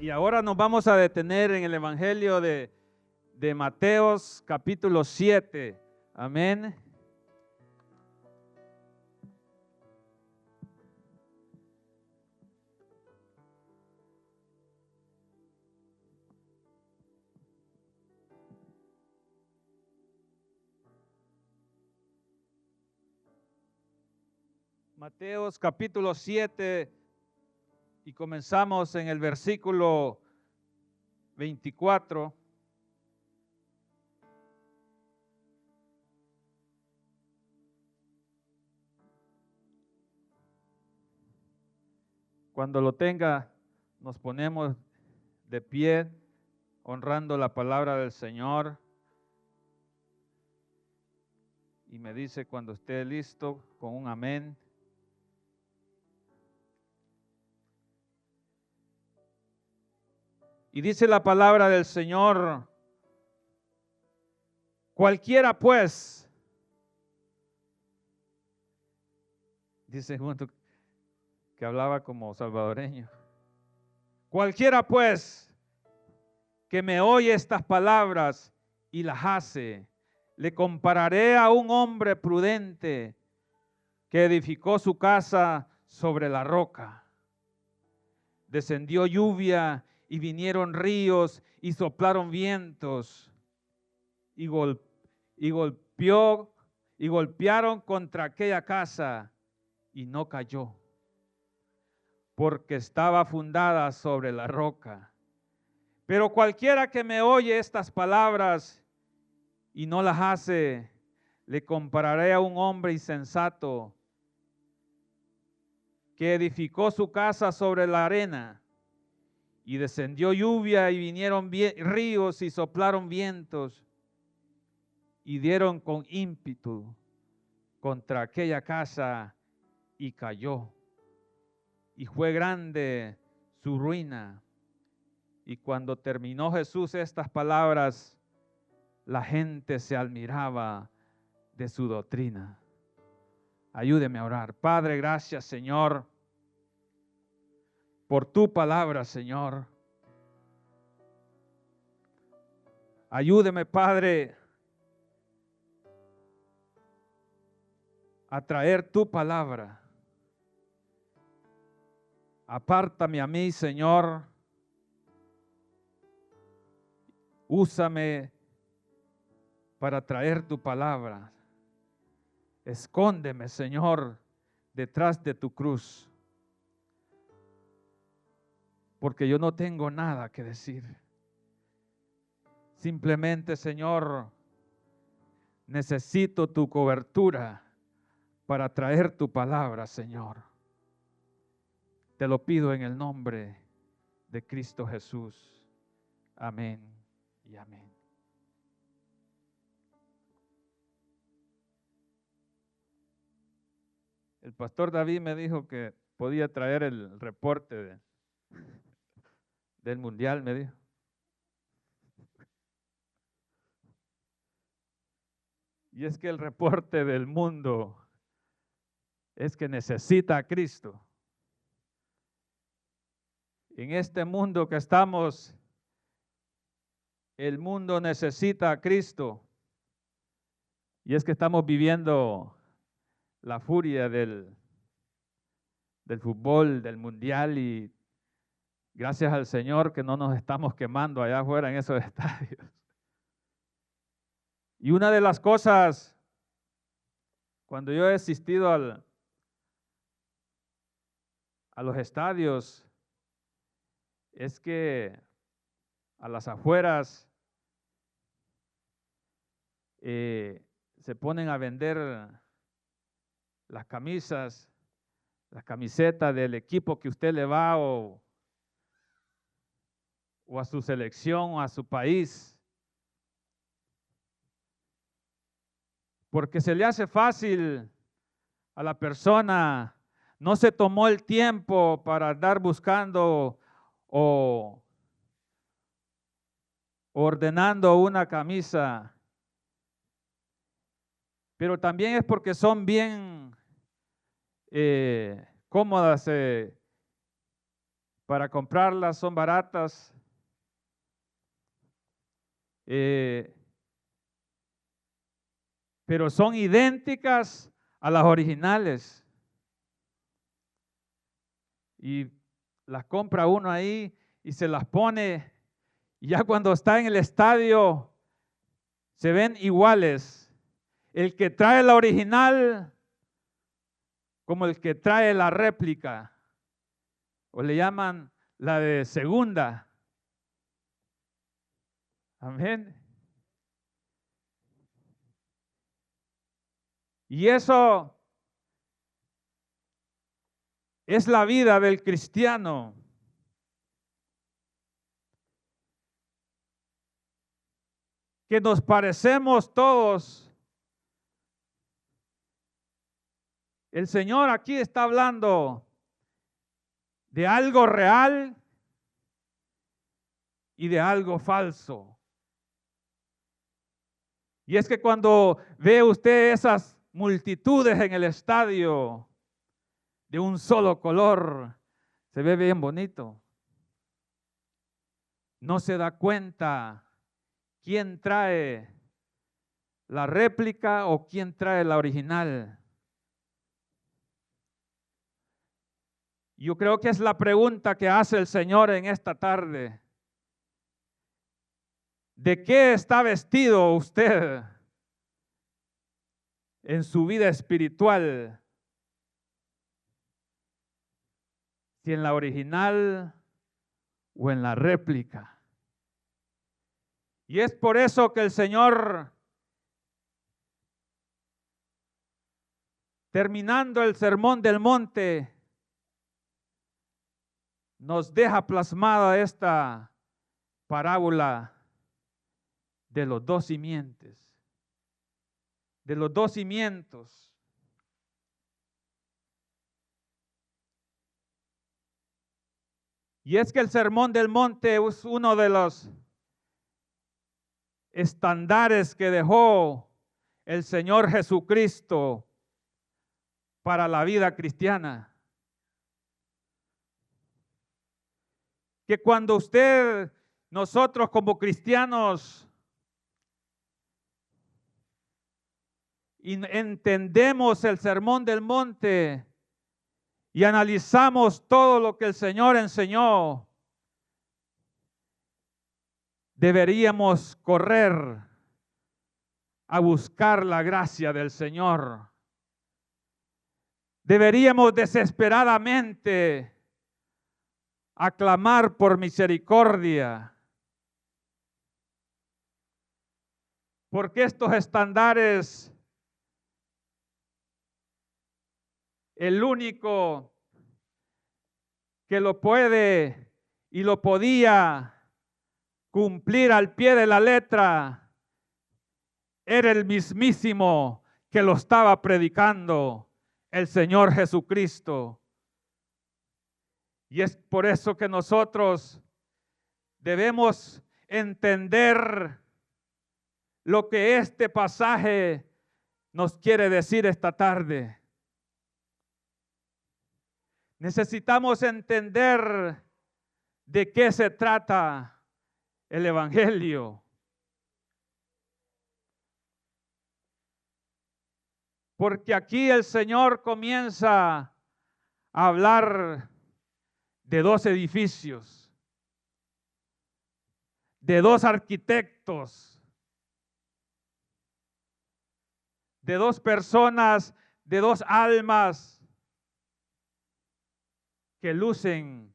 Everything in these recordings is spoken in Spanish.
Y ahora nos vamos a detener en el Evangelio de Mateos capítulo 7. Amén. Mateos capítulo 7 y comenzamos en el versículo 24. Cuando lo tenga, nos ponemos de pie, honrando la palabra del Señor. Y me dice cuando esté listo con un amén. Y dice la palabra del Señor: cualquiera pues, dice junto que hablaba como salvadoreño, cualquiera pues que me oye estas palabras y las hace, le compararé a un hombre prudente que edificó su casa sobre la roca. Descendió lluvia y vinieron ríos y soplaron vientos y golpearon contra aquella casa y no cayó, porque estaba fundada sobre la roca. Pero cualquiera que me oye estas palabras y no las hace, le compararé a un hombre insensato que edificó su casa sobre la arena, y descendió lluvia y vinieron ríos y soplaron vientos y dieron con ímpetu contra aquella casa y cayó, y fue grande su ruina. Y cuando terminó Jesús estas palabras, la gente se admiraba de su doctrina. Ayúdeme a orar. Padre, gracias, Señor, por tu palabra, Señor. Ayúdeme, Padre, a traer tu palabra. Apártame a mí, Señor. Úsame para traer tu palabra. Escóndeme, Señor, detrás de tu cruz, porque yo no tengo nada que decir. Simplemente, Señor, necesito tu cobertura para traer tu palabra, Señor. Te lo pido en el nombre de Cristo Jesús. Amén y amén. El pastor David me dijo que podía traer el reporte del mundial, me dijo. Y es que el reporte del mundo es que necesita a Cristo. En este mundo que estamos, el mundo necesita a Cristo. Y es que estamos viviendo la furia del fútbol, del mundial, y gracias al Señor que no nos estamos quemando allá afuera en esos estadios. Y una de las cosas, cuando yo he asistido a los estadios, es que a las afueras se ponen a vender las camisas, las camisetas del equipo que usted le va o a su selección o a su país. Porque se le hace fácil a la persona, no se tomó el tiempo para andar buscando o ordenando una camisa, pero también es porque son bien cómodas para comprarlas, son baratas. Pero son idénticas a las originales. Y las compra uno ahí y se las pone. Y ya cuando está en el estadio, se ven iguales. El que trae la original como el que trae la réplica. O le llaman la de segunda. Amén. Y eso es la vida del cristiano. Que nos parecemos todos. El Señor aquí está hablando de algo real y de algo falso. Y es que cuando ve usted esas multitudes en el estadio de un solo color, se ve bien bonito. No se da cuenta quién trae la réplica o quién trae la original. Yo creo que es la pregunta que hace el Señor en esta tarde. ¿De qué está vestido usted en su vida espiritual? Si en la original o en la réplica. Y es por eso que el Señor, terminando el sermón del monte, nos deja plasmada esta parábola de los dos simientes, de los dos cimientos. Y es que el sermón del monte es uno de los estandares que dejó el Señor Jesucristo para la vida cristiana. Que cuando nosotros como cristianos, entendemos el sermón del monte y analizamos todo lo que el Señor enseñó, deberíamos correr a buscar la gracia del Señor. Deberíamos desesperadamente aclamar por misericordia. Porque estos estandares, el único que lo puede y lo podía cumplir al pie de la letra, era el mismísimo que lo estaba predicando, el Señor Jesucristo. Y es por eso que nosotros debemos entender lo que este pasaje nos quiere decir esta tarde. Necesitamos entender de qué se trata el Evangelio. Porque aquí el Señor comienza a hablar de dos edificios, de dos arquitectos, de dos personas, de dos almas que lucen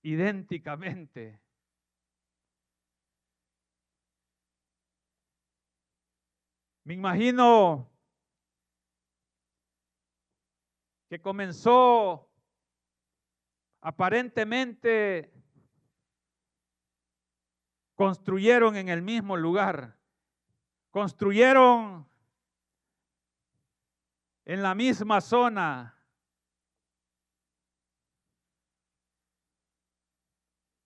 idénticamente. Me imagino que comenzó aparentemente, construyeron en el mismo lugar, construyeron en la misma zona.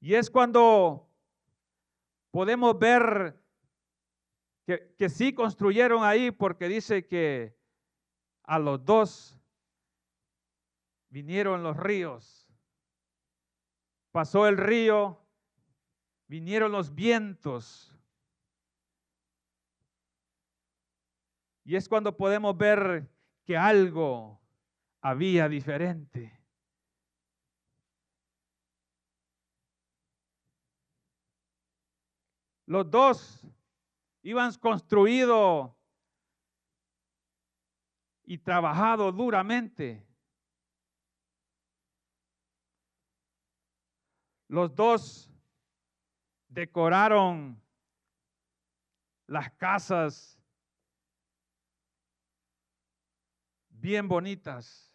Y es cuando podemos ver que sí construyeron ahí, porque dice que a los dos vinieron los ríos pasó el río, vinieron los vientos. Y es cuando podemos ver que algo había diferente. Los dos iban construido y trabajado duramente. Los dos decoraron las casas bien bonitas.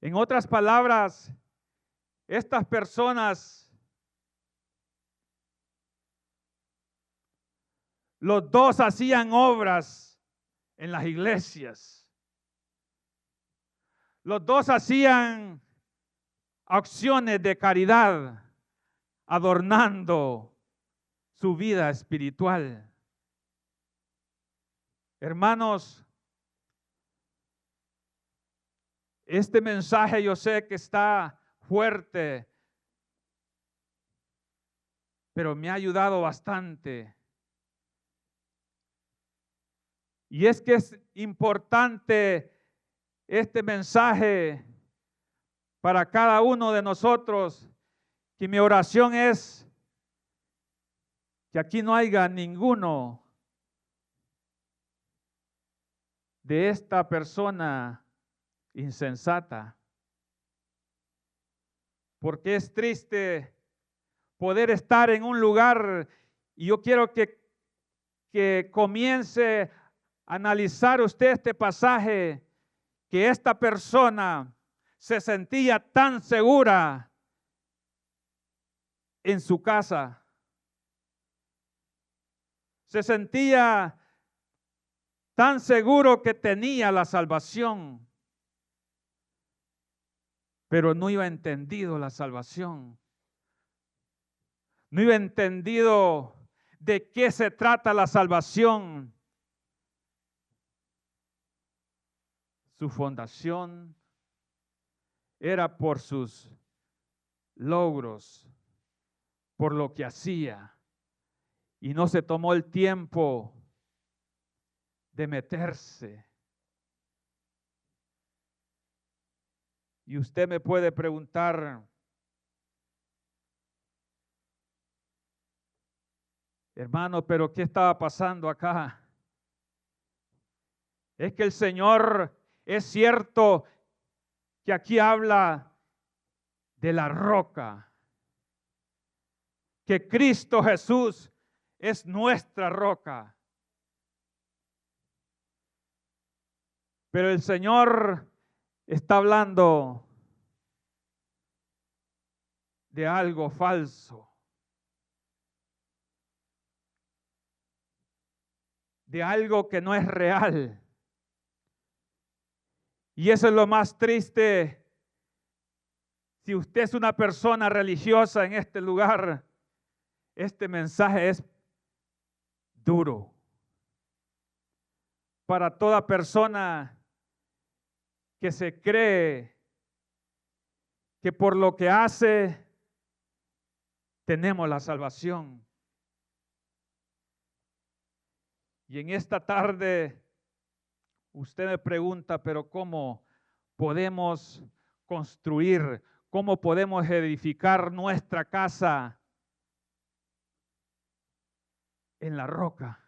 En otras palabras, estas personas, los dos hacían obras en las iglesias. Los dos hacían acciones de caridad, adornando su vida espiritual. Hermanos, este mensaje yo sé que está fuerte, pero me ha ayudado bastante. Y es que es importante este mensaje para cada uno de nosotros, que mi oración es que aquí no haya ninguno de esta persona insensata. Porque es triste poder estar en un lugar, y yo quiero que comience a analizar usted este pasaje, que esta persona se sentía tan segura en su casa. Se sentía tan seguro que tenía la salvación, pero no iba entendido la salvación. No iba entendido de qué se trata la salvación. Su fundación era por sus logros, por lo que hacía, y no se tomó el tiempo de meterse. Y usted me puede preguntar, hermano, pero ¿qué estaba pasando acá? Es que el Señor, es cierto que aquí habla de la roca, que Cristo Jesús es nuestra roca. Pero el Señor está hablando de algo falso, de algo que no es real. Y eso es lo más triste. Si usted es una persona religiosa en este lugar, este mensaje es duro para toda persona que se cree que por lo que hace tenemos la salvación. Y en esta tarde usted me pregunta, pero ¿cómo podemos construir? ¿Cómo podemos edificar nuestra casa en la roca?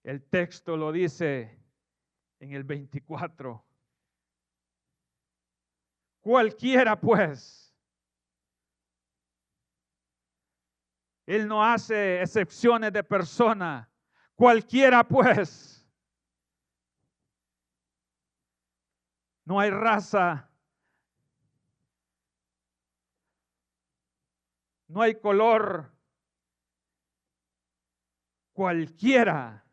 El texto lo dice en el 24. Cualquiera pues. Él no hace excepciones de persona. Cualquiera pues. No hay raza. No hay color. Cualquiera.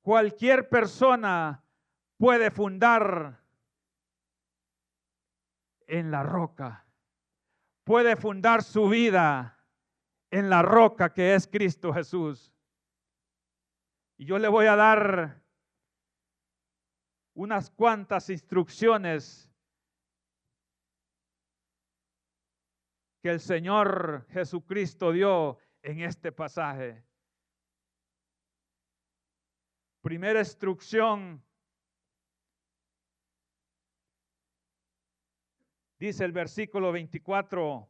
Cualquier persona puede fundar en la roca. Puede fundar su vida en la roca que es Cristo Jesús. Y yo le voy a dar unas cuantas instrucciones que el Señor Jesucristo dio en este pasaje. Primera instrucción, dice el versículo 24,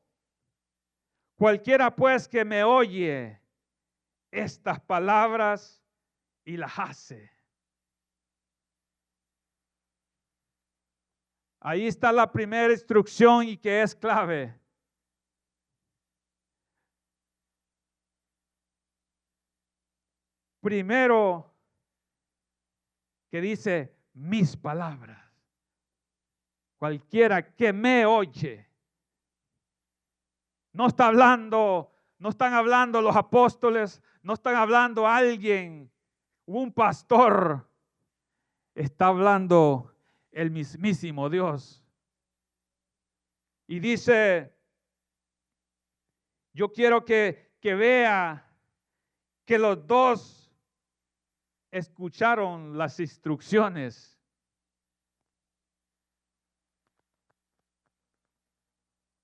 cualquiera pues que me oye estas palabras y las hace. Ahí está la primera instrucción y que es clave. Primero, que dice mis palabras. Cualquiera que me oye. No están hablando los apóstoles, no están hablando alguien, un pastor. Está hablando el mismísimo Dios. Y dice, yo quiero que vea que los dos escucharon las instrucciones.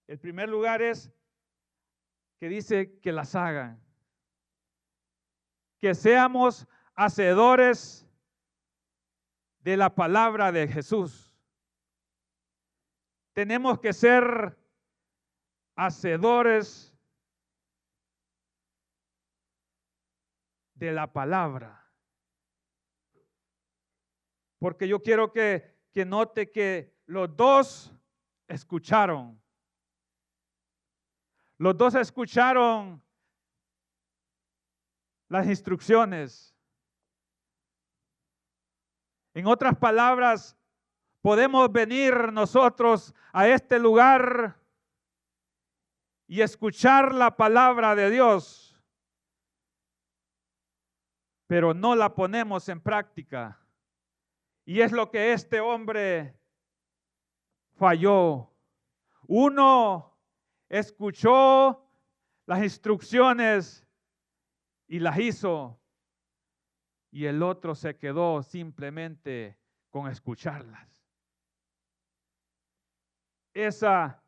El primer lugar es que dice que las hagan. Que seamos hacedores de la palabra de Jesús. Tenemos que ser hacedores de la palabra. Porque yo quiero que note que los dos escucharon. Los dos escucharon las instrucciones. En otras palabras, podemos venir nosotros a este lugar y escuchar la palabra de Dios, pero no la ponemos en práctica. Y es lo que este hombre falló. Uno escuchó las instrucciones y las hizo, y el otro se quedó simplemente con escucharlas. Esa,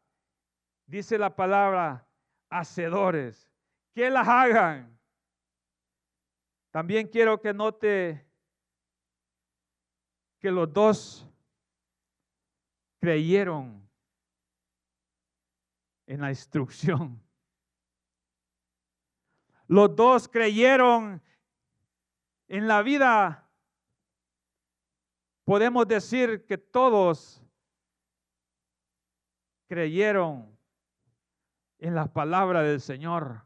dice la palabra, hacedores, que las hagan. También quiero que note que los dos creyeron en la instrucción. Los dos creyeron en la vida. Podemos decir que todos creyeron en la palabra del Señor.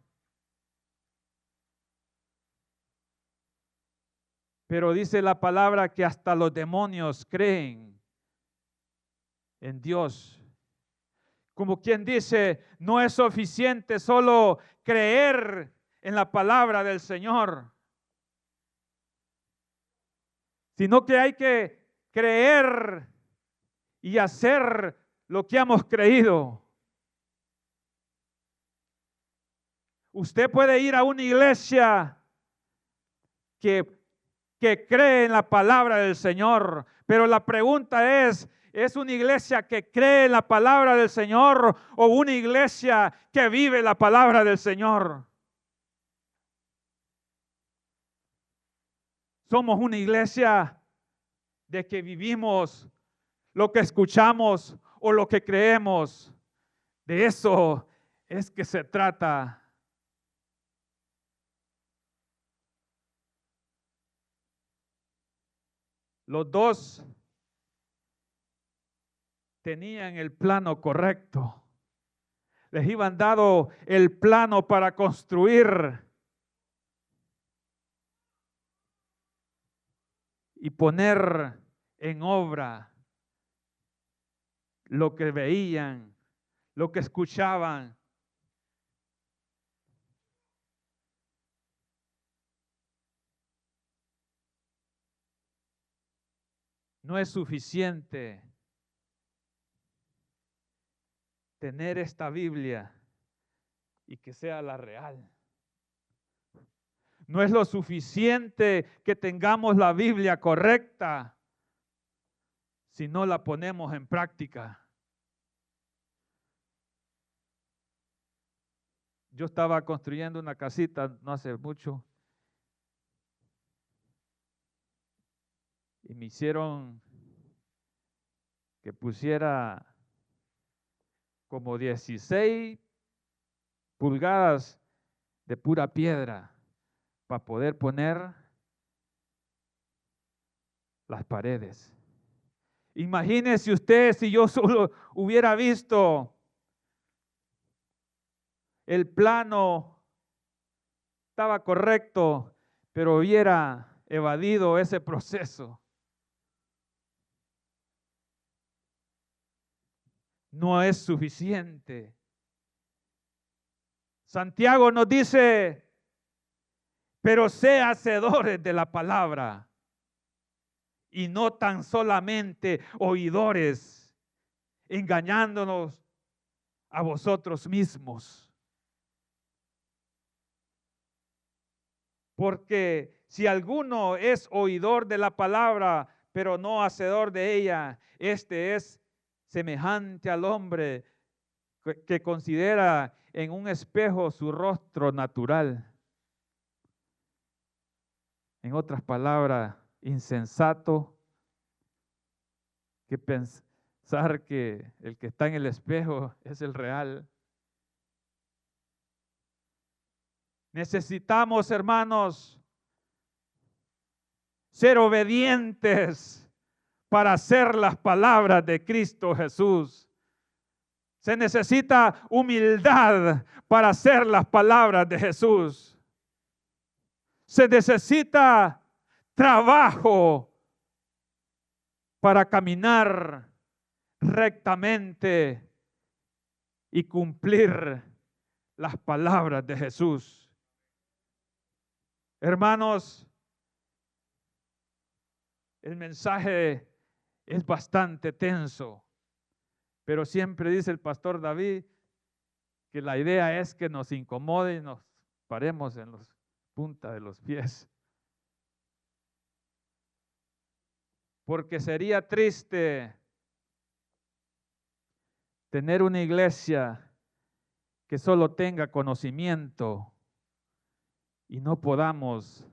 Pero dice la palabra que hasta los demonios creen en Dios. Como quien dice, no es suficiente solo creer en la palabra del Señor, sino que hay que creer y hacer lo que hemos creído. Usted puede ir a una iglesia que cree en la palabra del Señor, pero la pregunta ¿es una iglesia que cree en la palabra del Señor o una iglesia que vive la palabra del Señor? Somos una iglesia de que vivimos lo que escuchamos o lo que creemos. De eso es que se trata. Los dos tenían el plano correcto. Les iban dado el plano para construir y poner en obra lo que veían, lo que escuchaban. No es suficiente tener esta Biblia y que sea la real. No es lo suficiente que tengamos la Biblia correcta. si no la ponemos en práctica. Yo estaba construyendo una casita no hace mucho y me hicieron que pusiera como 16 pulgadas de pura piedra para poder poner las paredes. Imagínese usted si yo solo hubiera visto el plano, estaba correcto, pero hubiera evadido ese proceso. No es suficiente. Santiago nos dice, pero sé hacedores de la palabra y no tan solamente oidores, engañándonos a vosotros mismos. Porque si alguno es oidor de la palabra, pero no hacedor de ella, este es semejante al hombre que considera en un espejo su rostro natural. En otras palabras, insensato, que pensar que el que está en el espejo es el real. Necesitamos, hermanos, ser obedientes para hacer las palabras de Cristo Jesús. Se necesita humildad para hacer las palabras de Jesús. Se necesita trabajo para caminar rectamente y cumplir las palabras de Jesús. Hermanos, el mensaje es bastante tenso, pero siempre dice el pastor David que la idea es que nos incomode y nos paremos en las puntas de los pies. Porque sería triste tener una iglesia que solo tenga conocimiento y no podamos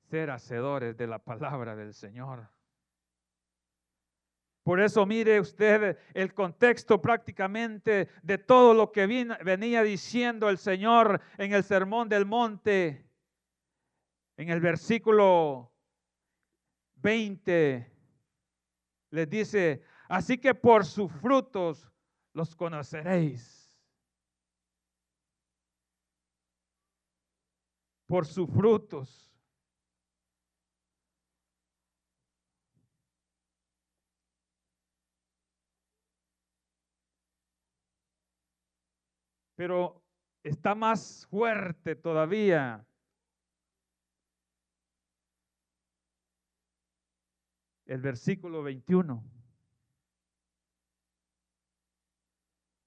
ser hacedores de la palabra del Señor. Por eso mire usted el contexto prácticamente de todo lo que venía diciendo el Señor en el Sermón del Monte. En el versículo 20 les dice, así que por sus frutos los conoceréis. Por sus frutos. Pero está más fuerte todavía. El versículo 21.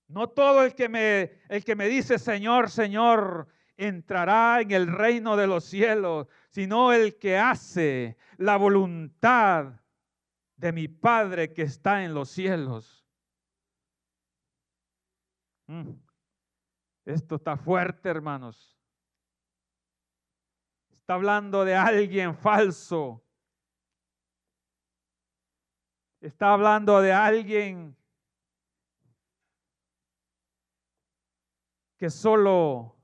No todo el que me dice Señor, Señor, entrará en el reino de los cielos, sino el que hace la voluntad de mi Padre que está en los cielos. Esto está fuerte, hermanos. Está hablando de alguien falso. Está hablando de alguien que solo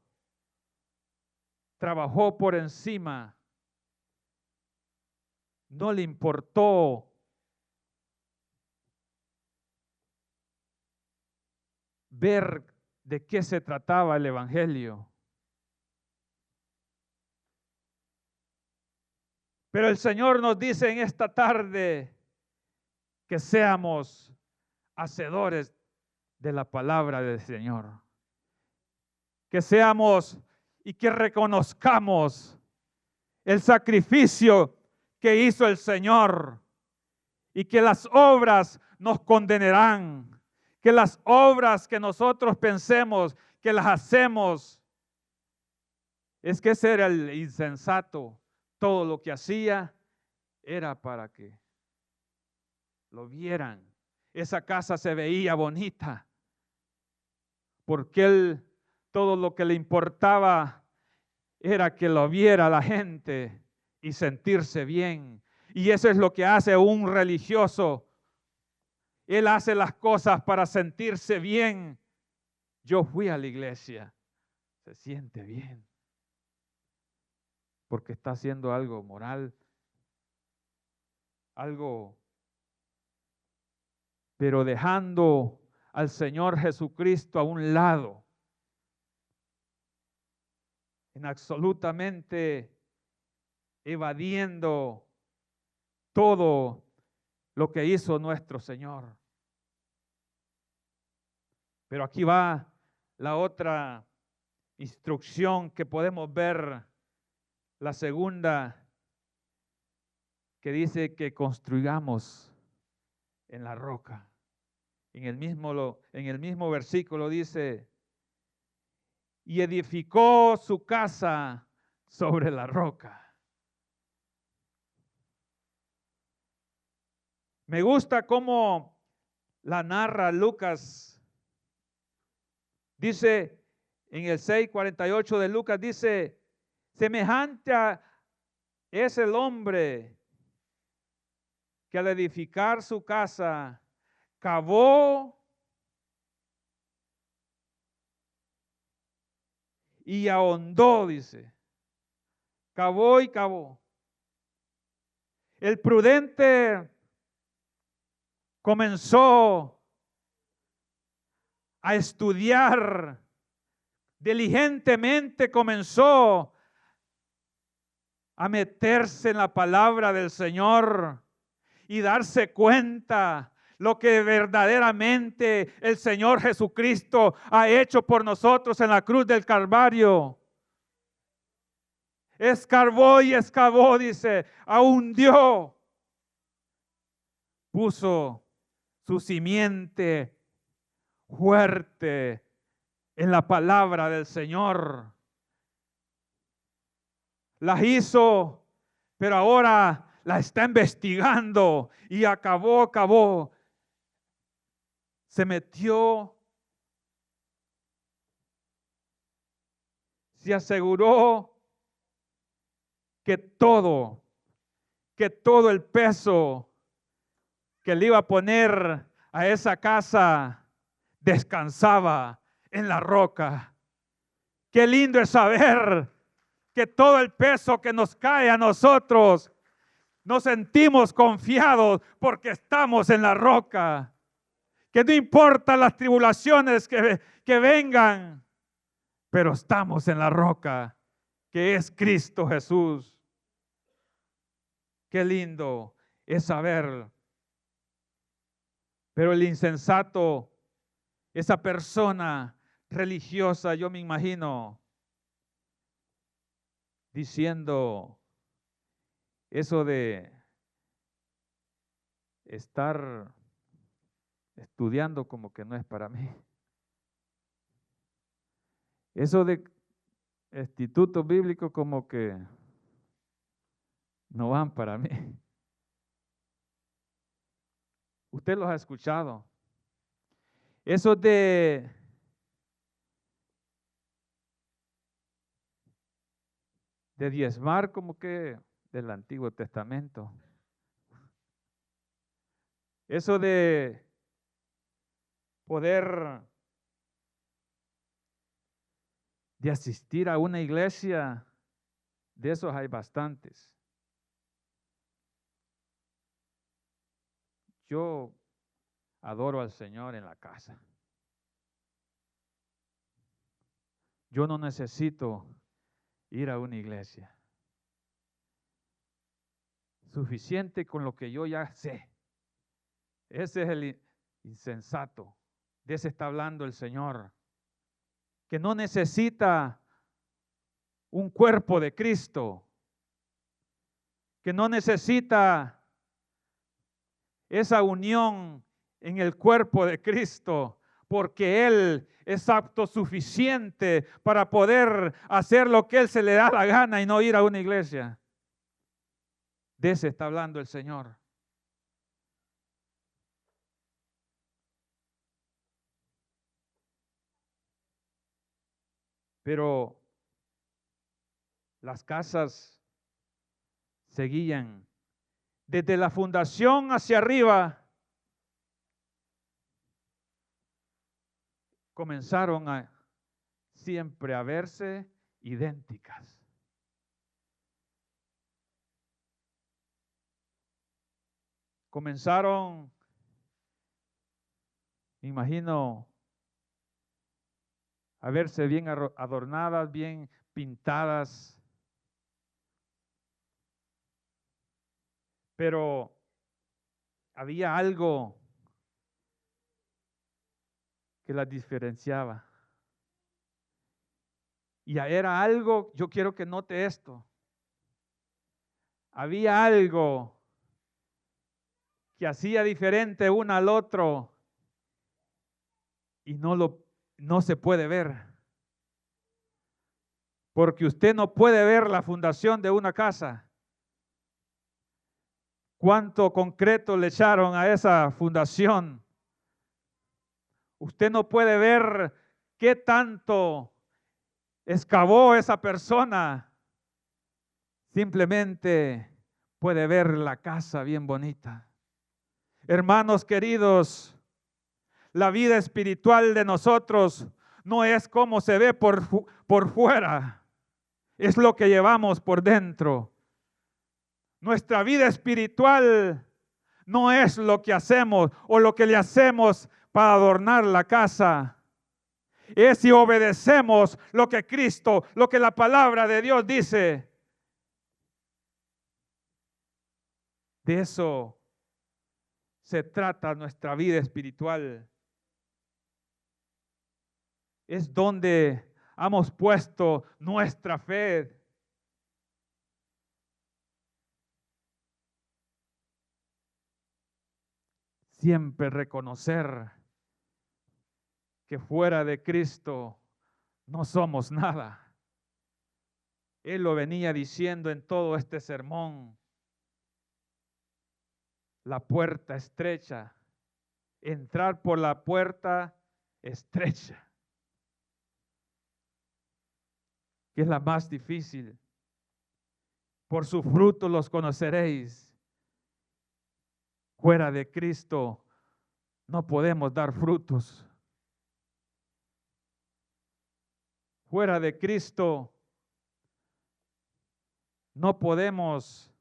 trabajó por encima. No le importó ver de qué se trataba el evangelio. Pero el Señor nos dice en esta tarde que seamos hacedores de la palabra del Señor. Que seamos y que reconozcamos el sacrificio que hizo el Señor y que las obras nos condenarán, que las obras que nosotros pensemos que las hacemos, es que ese era el insensato, todo lo que hacía era para que lo vieran. Esa casa se veía bonita, porque él, todo lo que le importaba era que lo viera la gente y sentirse bien. Y eso es lo que hace un religioso. Él hace las cosas para sentirse bien. Yo fui a la iglesia, se siente bien, porque está haciendo algo moral, algo, pero dejando al Señor Jesucristo a un lado, en absolutamente evadiendo todo lo que hizo nuestro Señor. Pero aquí va la otra instrucción que podemos ver, la segunda, que dice que construyamos en la roca. En el mismo versículo dice, y edificó su casa sobre la roca. Me gusta cómo la narra Lucas. Dice en el 6:48 de Lucas, dice, semejante es el hombre que al edificar su casa cavó y ahondó, dice. Cavó y cavó. El prudente comenzó a estudiar diligentemente, comenzó a meterse en la palabra del Señor y darse cuenta lo que verdaderamente el Señor Jesucristo ha hecho por nosotros en la cruz del Calvario. Escarbó y excavó, dice, hundió, puso su simiente fuerte en la palabra del Señor. Las hizo, pero ahora la está investigando y acabó. Se metió, se aseguró que todo el peso que le iba a poner a esa casa descansaba en la roca. Qué lindo es saber que todo el peso que nos cae a nosotros, nos sentimos confiados porque estamos en la roca. Que no importa las tribulaciones que vengan, pero estamos en la roca, que es Cristo Jesús. Qué lindo es saber. Pero el insensato, esa persona religiosa, yo me imagino diciendo eso de estar estudiando como que no es para mí. Eso de instituto bíblico como que no van para mí. Usted los ha escuchado. Eso de diezmar como que del Antiguo Testamento. Eso de poder de asistir a una iglesia, de esos hay bastantes. Yo adoro al Señor en la casa. Yo no necesito ir a una iglesia. Suficiente con lo que yo ya sé. Ese es el insensato. De ese está hablando el Señor. Que no necesita un cuerpo de Cristo. Que no necesita esa unión en el cuerpo de Cristo. Porque Él es apto suficiente para poder hacer lo que Él se le da la gana y no ir a una iglesia. De ese está hablando el Señor. Pero las casas seguían desde la fundación hacia arriba. Comenzaron siempre a verse idénticas. Comenzaron, me imagino, a verse bien adornadas, bien pintadas. Pero había algo que las diferenciaba. Y era algo, yo quiero que note esto. Había algo que hacía diferente uno al otro y no se puede ver. Porque usted no puede ver la fundación de una casa. ¿Cuánto concreto le echaron a esa fundación? Usted no puede ver qué tanto excavó esa persona. Simplemente puede ver la casa bien bonita. Hermanos queridos, la vida espiritual de nosotros no es como se ve por fuera, es lo que llevamos por dentro. Nuestra vida espiritual no es lo que hacemos o lo que le hacemos para adornar la casa. Es si obedecemos lo que Cristo, lo que la palabra de Dios dice. De eso se trata nuestra vida espiritual. Es donde hemos puesto nuestra fe. Siempre reconocer que fuera de Cristo no somos nada. Él lo venía diciendo en todo este sermón. La puerta estrecha, entrar por la puerta estrecha, que es la más difícil. Por sus frutos los conoceréis. Fuera de Cristo no podemos dar frutos. Fuera de Cristo no podemos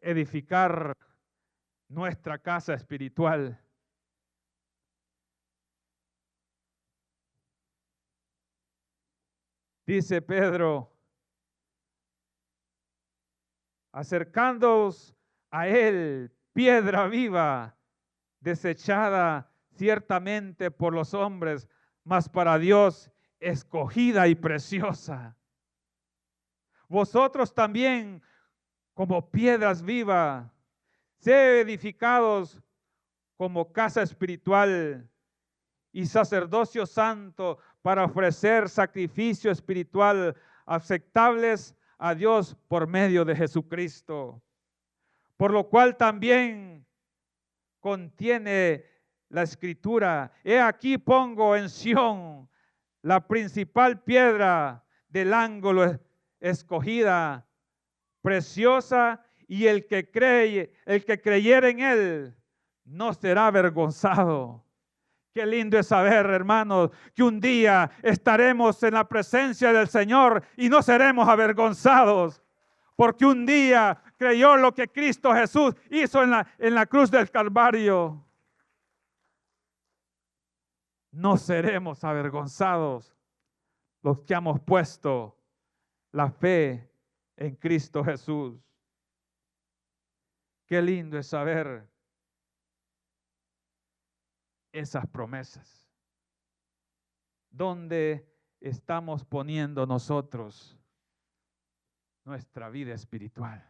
edificar nuestra casa espiritual. Dice Pedro, acercándoos a él, piedra viva, desechada ciertamente por los hombres, mas para Dios escogida y preciosa. Vosotros también, como piedras vivas, sed edificados como casa espiritual y sacerdocio santo para ofrecer sacrificio espiritual aceptables a Dios por medio de Jesucristo. Por lo cual también contiene la escritura: he aquí pongo en Sión la principal piedra del ángulo escogida, preciosa, y el que creyere en él no será avergonzado. Qué lindo es saber, hermanos, que un día estaremos en la presencia del Señor y no seremos avergonzados, porque un día creyó lo que Cristo Jesús hizo en la cruz del Calvario. No seremos avergonzados los que hemos puesto la fe en Cristo Jesús. Qué lindo es saber esas promesas. ¿Dónde estamos poniendo nosotros nuestra vida espiritual?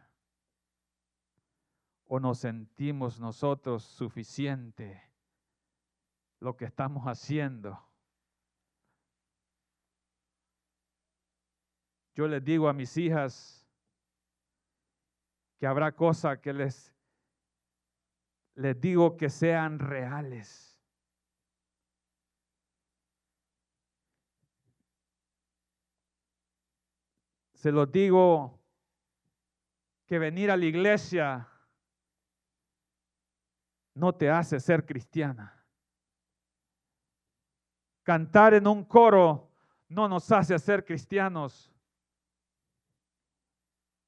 ¿O nos sentimos nosotros suficiente lo que estamos haciendo? Yo les digo a mis hijas que habrá cosas que les digo que sean reales. Se los digo que venir a la iglesia no te hace ser cristiana. Cantar en un coro no nos hace ser cristianos.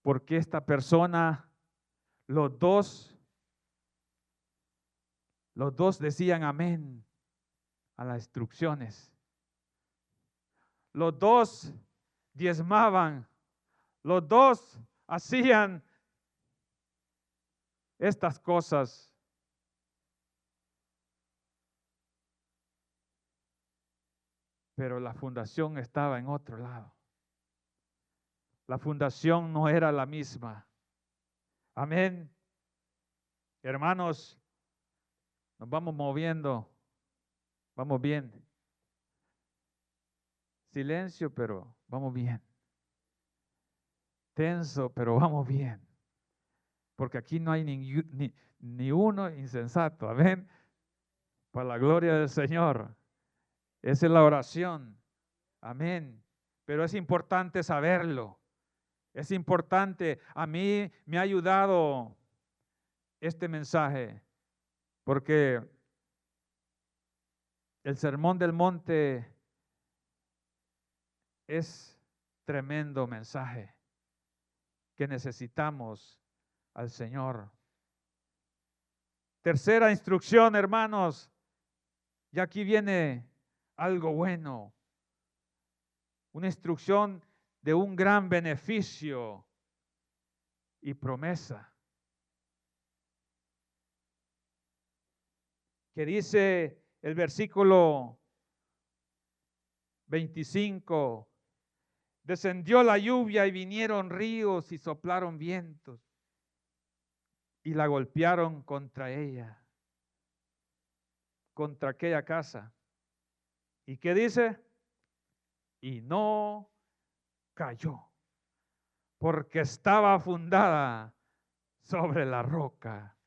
Porque esta persona, los dos decían amén a las instrucciones. Los dos diezmaban. Los dos hacían estas cosas. Pero la fundación estaba en otro lado. La fundación no era la misma. Amén. Hermanos, nos vamos moviendo. Vamos bien. Silencio, pero vamos bien. Tenso, pero vamos bien. Porque aquí no hay ni uno insensato. Amén. Para la gloria del Señor. Esa es la oración. Amén. Pero es importante saberlo. Es importante. A mí me ha ayudado este mensaje. Porque el Sermón del Monte es tremendo mensaje que necesitamos al Señor. Tercera instrucción, hermanos. Y aquí viene algo bueno. Una instrucción de un gran beneficio y promesa. Que dice el versículo 25. Descendió la lluvia y vinieron ríos y soplaron vientos y la golpearon contra ella, contra aquella casa. ¿Y qué dice? Y no cayó, porque estaba fundada sobre la roca.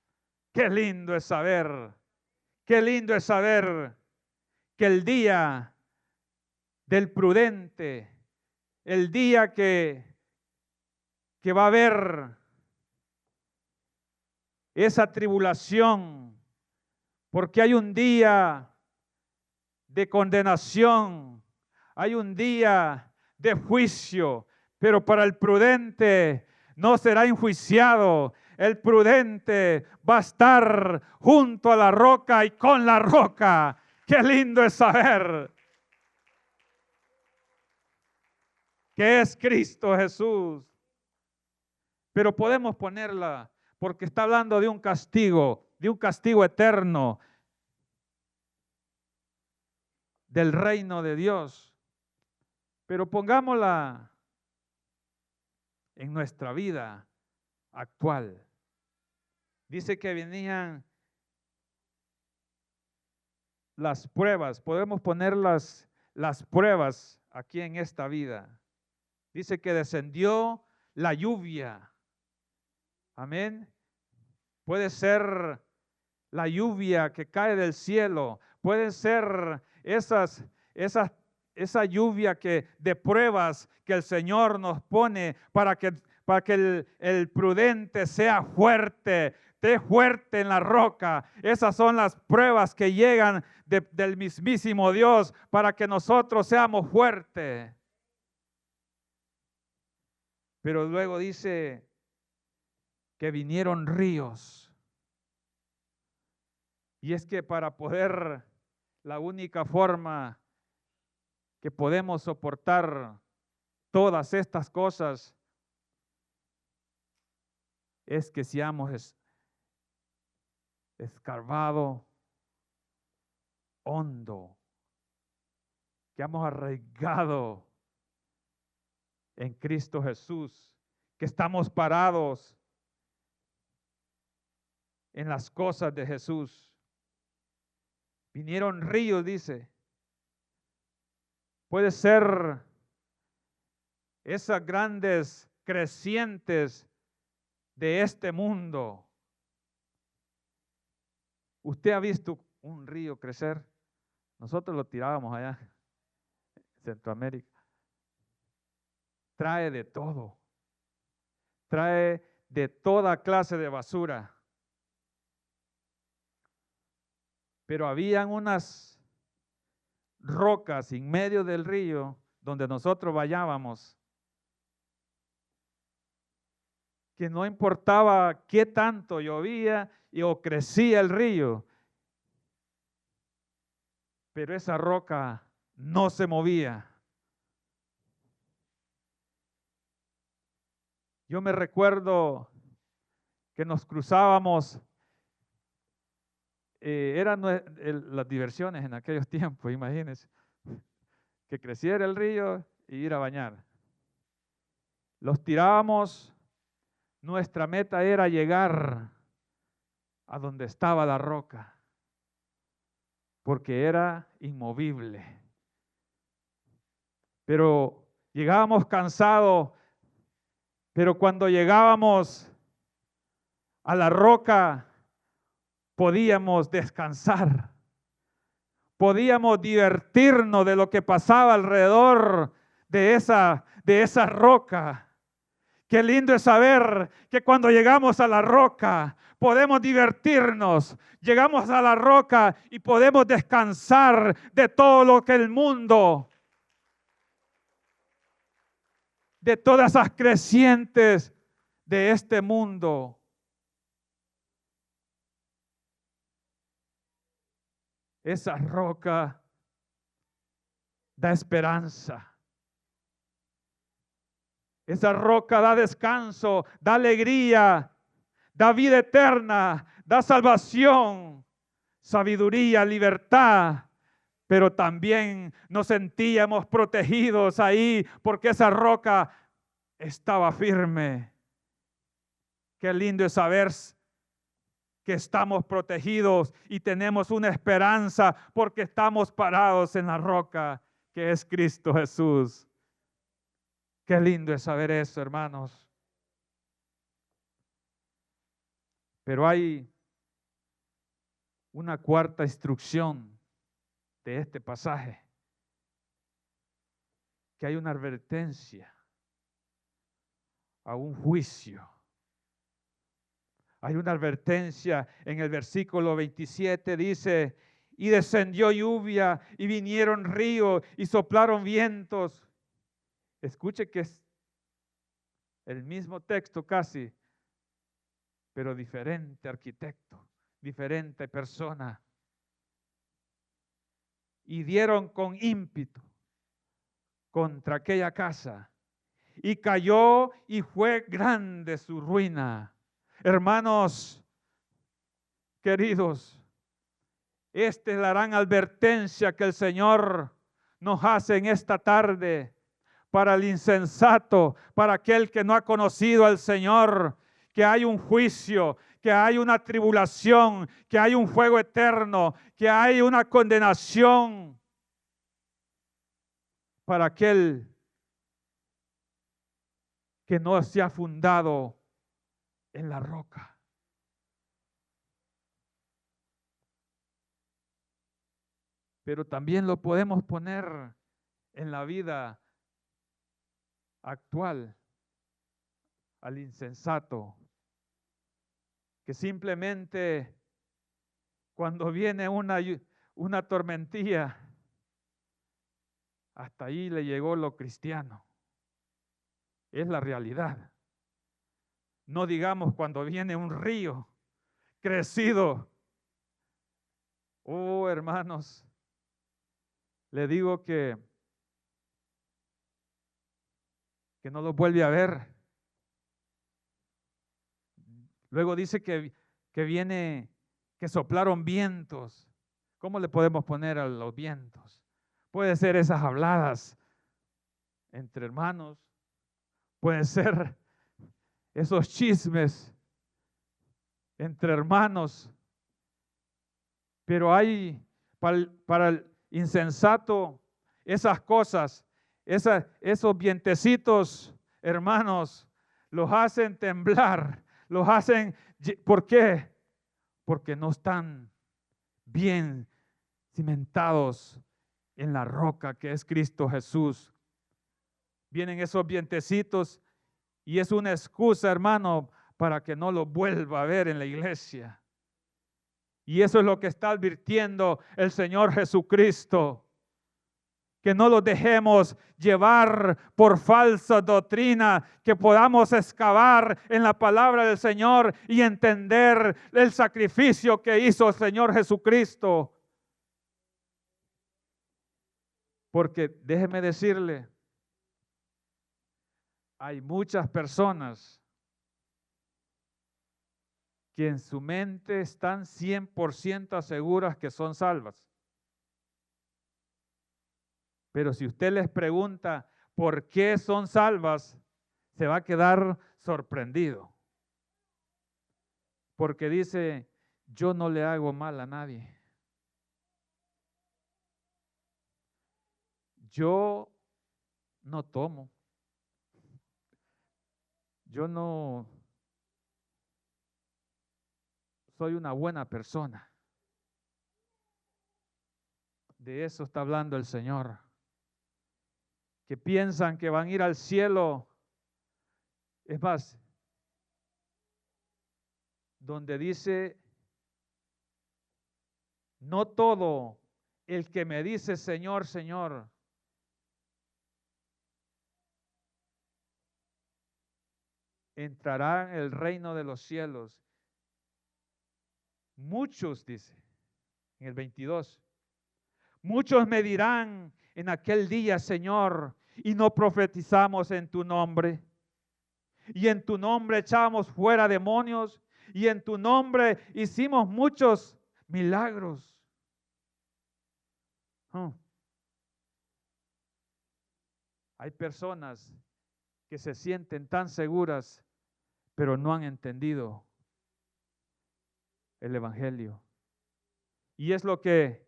Qué lindo es saber, qué lindo es saber que el día del prudente, el día que va a haber esa tribulación, porque hay un día de condenación, hay un día de juicio, pero para el prudente no será enjuiciado. El prudente va a estar junto a la roca y con la roca. Qué lindo es saber que es Cristo Jesús. Pero podemos ponerla porque está hablando de un castigo eterno del reino de Dios. Pero pongámosla en nuestra vida actual. Dice que venían las pruebas. Podemos poner las pruebas aquí en esta vida. Dice que descendió la lluvia. Amén. Puede ser la lluvia que cae del cielo. Puede ser esa lluvia de pruebas que el Señor nos pone para que el prudente sea fuerte, esté fuerte en la roca. Esas son las pruebas que llegan del mismísimo Dios para que nosotros seamos fuertes. Pero luego dice que vinieron ríos. Y es que para poder, la única forma que podemos soportar todas estas cosas es que seamos escarbado hondo, que hemos arraigado en Cristo Jesús, que estamos parados en las cosas de Jesús. Vinieron ríos, dice. Puede ser esas grandes crecientes de este mundo. ¿Usted ha visto un río crecer? Nosotros lo tirábamos allá en Centroamérica. trae de todo. Trae de toda clase de basura. Pero habían unas rocas en medio del río donde nosotros vayábamos, que no importaba qué tanto llovía o crecía el río, pero esa roca no se movía. Yo me recuerdo que nos cruzábamos, eran las diversiones en aquellos tiempos, imagínense, que creciera el río y ir a bañar. Los tirábamos, nuestra meta era llegar a donde estaba la roca, porque era inmovible. Pero llegábamos cansados, pero cuando llegábamos a la roca podíamos descansar, podíamos divertirnos de lo que pasaba alrededor de esa roca. Qué lindo es saber que cuando llegamos a la roca podemos divertirnos, llegamos a la roca y podemos descansar de todo lo que el mundo, de todas esas crecientes de este mundo. Esa roca da esperanza. Esa roca da descanso, da alegría, da vida eterna, da salvación, sabiduría, libertad. Pero también nos sentíamos protegidos ahí porque esa roca estaba firme. Qué lindo es saber que estamos protegidos y tenemos una esperanza porque estamos parados en la roca que es Cristo Jesús. Qué lindo es saber eso, hermanos. Pero hay una cuarta instrucción de este pasaje, que hay una advertencia a un juicio. Hay una advertencia en el versículo 27, dice, y descendió lluvia y vinieron ríos y soplaron vientos. Escuche que es el mismo texto casi, pero diferente arquitecto, diferente persona. Y dieron con ímpetu contra aquella casa, y cayó y fue grande su ruina. Hermanos queridos, esta es la gran advertencia que el Señor nos hace en esta tarde para el insensato, para aquel que no ha conocido al Señor, que hay un juicio, que hay una tribulación, que hay un fuego eterno, que hay una condenación para aquel que no se ha fundado en la roca. Pero también lo podemos poner en la vida actual, al insensato, que simplemente cuando viene una tormentilla, hasta ahí le llegó lo cristiano. Es la realidad. No digamos cuando viene un río crecido. Oh, hermanos, le digo que no lo vuelve a ver. Luego dice que viene, que soplaron vientos. ¿Cómo le podemos poner a los vientos? Puede ser esas habladas entre hermanos, puede ser esos chismes entre hermanos, pero hay para el insensato esas cosas, esos vientecitos, hermanos, los hacen temblar, los hacen, ¿por qué? Porque no están bien cimentados en la roca que es Cristo Jesús. Vienen esos vientecitos y es una excusa, hermano, para que no lo vuelva a ver en la iglesia. Y eso es lo que está advirtiendo el Señor Jesucristo. Que no los dejemos llevar por falsa doctrina, que podamos excavar en la palabra del Señor y entender el sacrificio que hizo el Señor Jesucristo. Porque déjeme decirle, hay muchas personas que en su mente están 100% seguras que son salvas. Pero si usted les pregunta por qué son salvas, se va a quedar sorprendido. Porque dice, yo no le hago mal a nadie. Yo no tomo. Yo no soy una buena persona. De eso está hablando el Señor. Que piensan que van a ir al cielo. Es más, donde dice, no todo el que me dice Señor, Señor, entrará en el reino de los cielos. Muchos, dice, en el 22, muchos me dirán en aquel día, Señor, y no profetizamos en tu nombre, y en tu nombre echamos fuera demonios, y en tu nombre hicimos muchos milagros. Hay personas que se sienten tan seguras, pero no han entendido el Evangelio. Y es lo que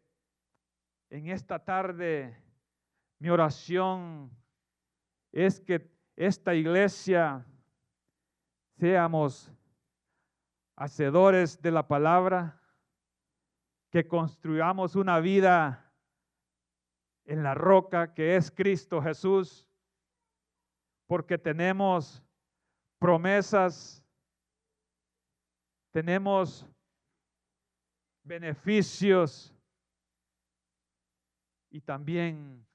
en esta tarde mi oración es que esta iglesia seamos hacedores de la palabra, que construyamos una vida en la roca que es Cristo Jesús, porque tenemos promesas, tenemos beneficios y también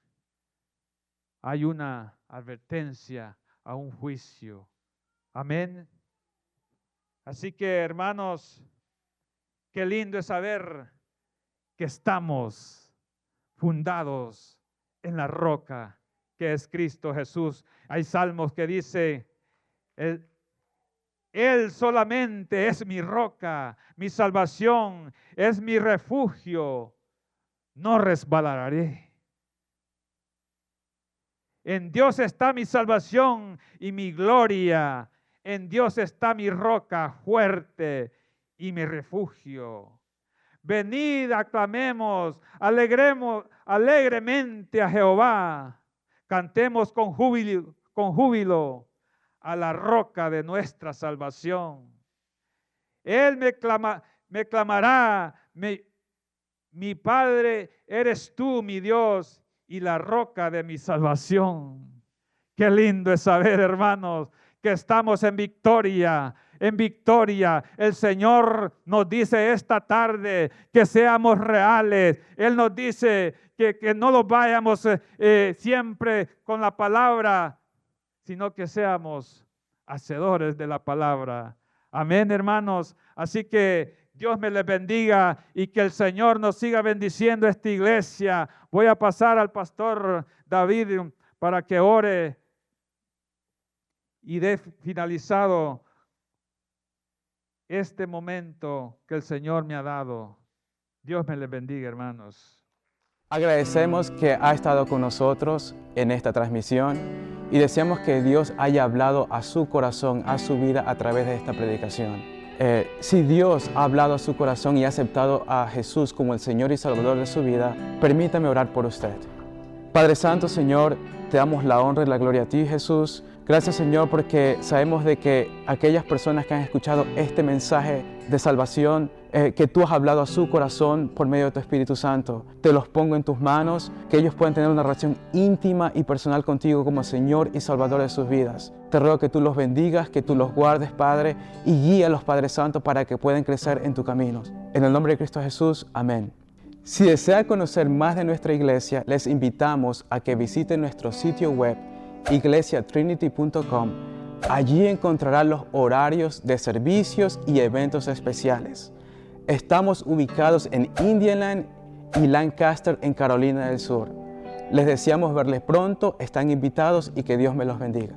hay una advertencia a un juicio. Amén. Así que, hermanos, qué lindo es saber que estamos fundados en la roca que es Cristo Jesús. Hay salmos que dice, Él solamente es mi roca, mi salvación, es mi refugio, no resbalaré. En Dios está mi salvación y mi gloria. En Dios está mi roca fuerte y mi refugio. Venid, aclamemos, alegremos alegremente a Jehová. Cantemos con júbilo a la roca de nuestra salvación. Él me clamará, mi Padre, eres tú, mi Dios, y la roca de mi salvación. Qué lindo es saber, hermanos, que estamos en victoria. En victoria, el Señor nos dice esta tarde que seamos reales. Él nos dice que no lo vayamos siempre con la palabra, sino que seamos hacedores de la palabra. Amén, hermanos. Así que Dios me les bendiga y que el Señor nos siga bendiciendo esta iglesia. Voy a pasar al pastor David para que ore y dé finalizado este momento que el Señor me ha dado. Dios me les bendiga, hermanos. Agradecemos que ha estado con nosotros en esta transmisión y deseamos que Dios haya hablado a su corazón, a su vida a través de esta predicación. Si Dios ha hablado a su corazón y ha aceptado a Jesús como el Señor y Salvador de su vida, permítame orar por usted. Padre Santo, Señor, te damos la honra y la gloria a ti, Jesús. Gracias, Señor, porque sabemos de que aquellas personas que han escuchado este mensaje de salvación, que tú has hablado a su corazón por medio de tu Espíritu Santo, te los pongo en tus manos, que ellos puedan tener una relación íntima y personal contigo como Señor y Salvador de sus vidas. Te ruego que tú los bendigas, que tú los guardes, Padre, y guíe a los Padres Santos para que puedan crecer en tus caminos. En el nombre de Cristo Jesús, amén. Si desea conocer más de nuestra iglesia, les invitamos a que visiten nuestro sitio web iglesiatrinity.com. Allí encontrarán los horarios de servicios y eventos especiales. Estamos ubicados en Indiana y Lancaster, en Carolina del Sur. Les deseamos verles pronto, están invitados y que Dios me los bendiga.